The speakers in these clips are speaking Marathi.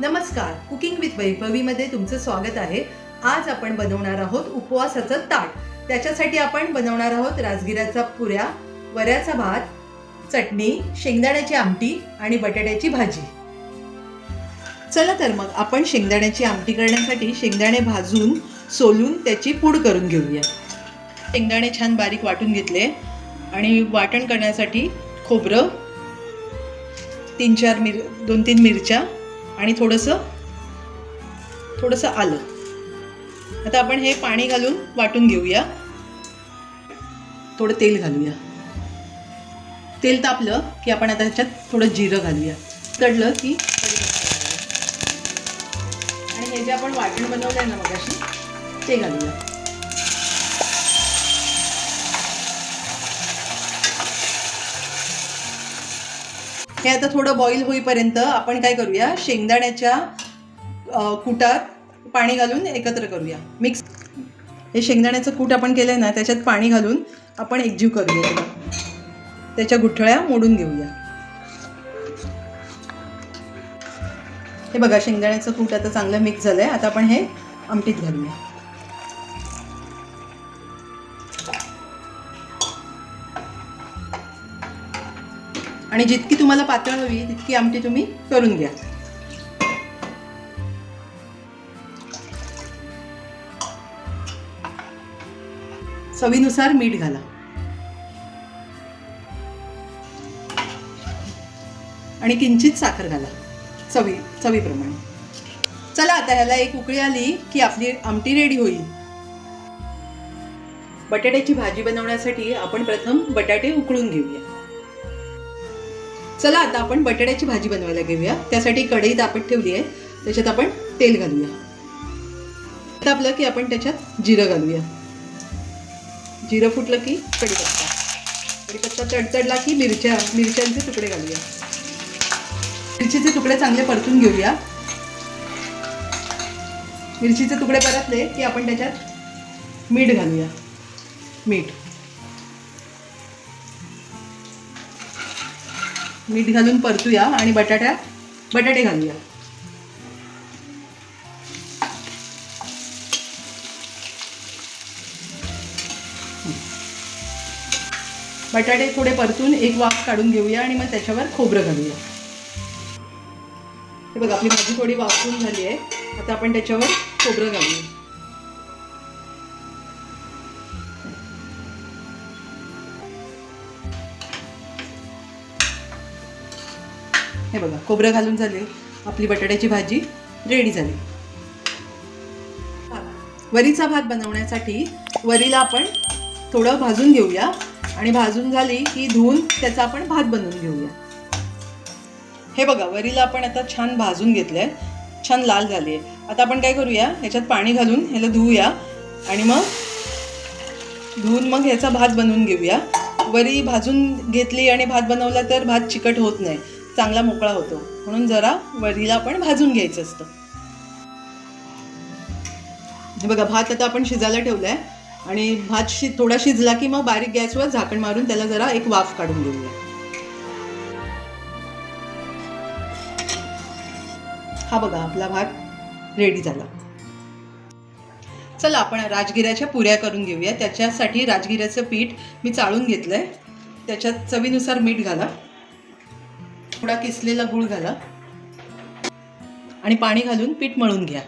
नमस्कार, कुकिंग विथ वैभवीमध्ये तुमचं स्वागत आहे. आज आपण बनवणार आहोत उपवासाचं ताट. त्याच्यासाठी आपण बनवणार आहोत राजगिऱ्याचा पुऱ्या, वऱ्याचा भात, चटणी, शेंगदाण्याची आमटी आणि बटाट्याची भाजी. चला तर मग आपण शेंगदाण्याची आमटी करण्यासाठी शेंगदाणे भाजून सोलून त्याची पूड करून घेऊया. शेंगदाणे छान बारीक वाटून घेतले आणि वाटण करण्यासाठी खोबरं, 2-3 मिरच्या आणि थोडंसं आलं. आता आपण हे पाणी घालून वाटून घेऊया. थोडं तेल घालूया. तेल तापलं की आपण आता त्याच्यात थोडं जिरं घालूया. तडलं की आणि हे जे आपण वाटण बनवलंय ना मगाशी ते घालूया. हे आता थोडं बॉईल होईपर्यंत आपण काय करूया, शेंगदाण्याच्या कुटात पाणी घालून एकत्र करूया, मिक्स. हे शेंगदाण्याचं कूट आपण केलंय ना त्याच्यात पाणी घालून आपण एकजीव करूया. त्याच्या गुठळ्या मोडून घेऊया. हे बघा, शेंगदाण्याचं कूट आता चांगलं मिक्स झालंय. आता आपण हे आमटीत घालूया. आणि जितकी तुम्हाला पातळ हवी तितकी आमटी तुम्ही करून घ्या. चवीनुसार मीठ घाला. आणि किंचित साखर घाला चवीप्रमाणे. चला आता ह्याला एक उकळी आली की आपली आमटी रेडी होईल. बटाट्याची भाजी बनवण्यासाठी आपण प्रथम बटाटे उकळून घेऊया. चला आता आपण बटाट्याची भाजी बनवायला घेऊया. त्यासाठी कढई तापत ठेवली आहे. त्याच्यात आपण तेल घालूया. तापलं की आपण त्याच्यात जिरं घालूया. जिरं फुटलं की कढीपत्ता तडतडला की मिरच्यांचे तुकडे घालूया. मिरचीचे तुकडे चांगले परतून घेऊया. मिरचीचे तुकडे परतले की आपण त्याच्यात मीठ घालूया. मीठ घालून परतूया आणि बटाटे घालूया. बटाटे थोडे परतून एक वाफ काढून घेऊया आणि मग त्याच्यावर खोबरं घालूया. हे बघा, आपली भाजी थोडी वाफून झाली आहे. आता आपण त्याच्यावर खोबरं घालूया. हे बघा, खोबरं घालून झाले. आपली बटाट्याची भाजी रेडी झाली. वरीचा भात बनवण्यासाठी वरीला आपण थोडं भाजून घेऊया आणि भाजून झाली की धुवून त्याचा आपण भात बनवून घेऊया. हे बघा, वरीला आपण आता छान भाजून घेतलंय. छान लाल झाली आहे. आता आपण काय करूया, ह्याच्यात पाणी घालून ह्याला धुवूया आणि मग ह्याचा भात बनवून घेऊया. वरी भाजून घेतली आणि भात बनवला तर भात चिकट होत नाही, चांगला मोकळा होतो. म्हणून जरा वरीला आपण भाजून घ्यायचं असतं. हे बघा, भात आता आपण शिजायला ठेवलाय आणि भात थोडा शिजला की मग बारीक गॅसवर झाकण मारून त्याला जरा एक वाफ काढून घेऊया. हा बघा, आपला भात रेडी झाला. चला आपण राजगिऱ्याच्या पुऱ्या करून घेऊया. त्याच्यासाठी राजगिऱ्याचं पीठ मी चाळून घेतलंय. त्याच्यात चवीनुसार मीठ घाला. थोडा किसलेला गूळ घाला आणि पाणी घालून पीठ मळून घ्या.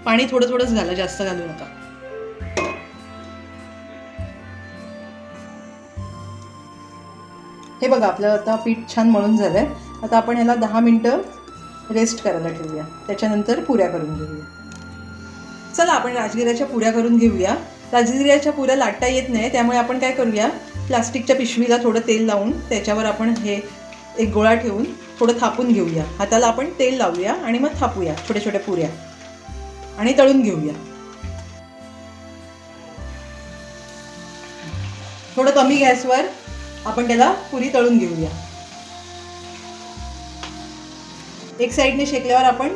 पाणी थोडंच घाला, जास्त घालू नका. हे बघा, आपलं आता पीठ छान मळून झालंय. आता आपण ह्याला 10 मिनिटं रेस्ट करायला ठेवूया. त्याच्यानंतर पुऱ्या करून घेऊया. चला आपण राजगिऱ्याच्या पुऱ्या करून घेऊया. राजगिऱ्याच्या पुऱ्या लाटता येत नाही, त्यामुळे आपण काय करूया, प्लास्टिकच्या पिशवीला थोडं तेल लावून त्याच्यावर आपण हे एक गोळा ठेवून थोडं थापून घेऊया. हाताला आपण तेल लावूया आणि मग थापूया छोट्या पुऱ्या आणि तळून घेऊया. थोडं कमी गॅसवर आपण त्याला पुरी तळून घेऊया. एक साईडने शेकल्यावर आपण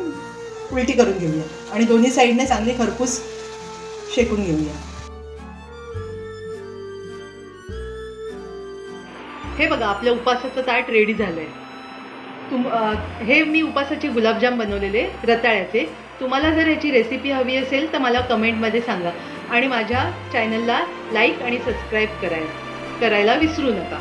उलटी करून घेऊया आणि दोन्ही साईडने चांगली खरपूस शेकून घेऊया. हे बघा, आपलं उपासाचं ताट रेडी झालंय. हे मी उपासाचे गुलाबजाम बनवलेले रताळ्याचे. तुम्हाला जर ह्याची रेसिपी हवी असेल तर मला कमेंटमध्ये सांगा आणि माझ्या चॅनलला लाईक आणि सबस्क्राईब करायला विसरू नका.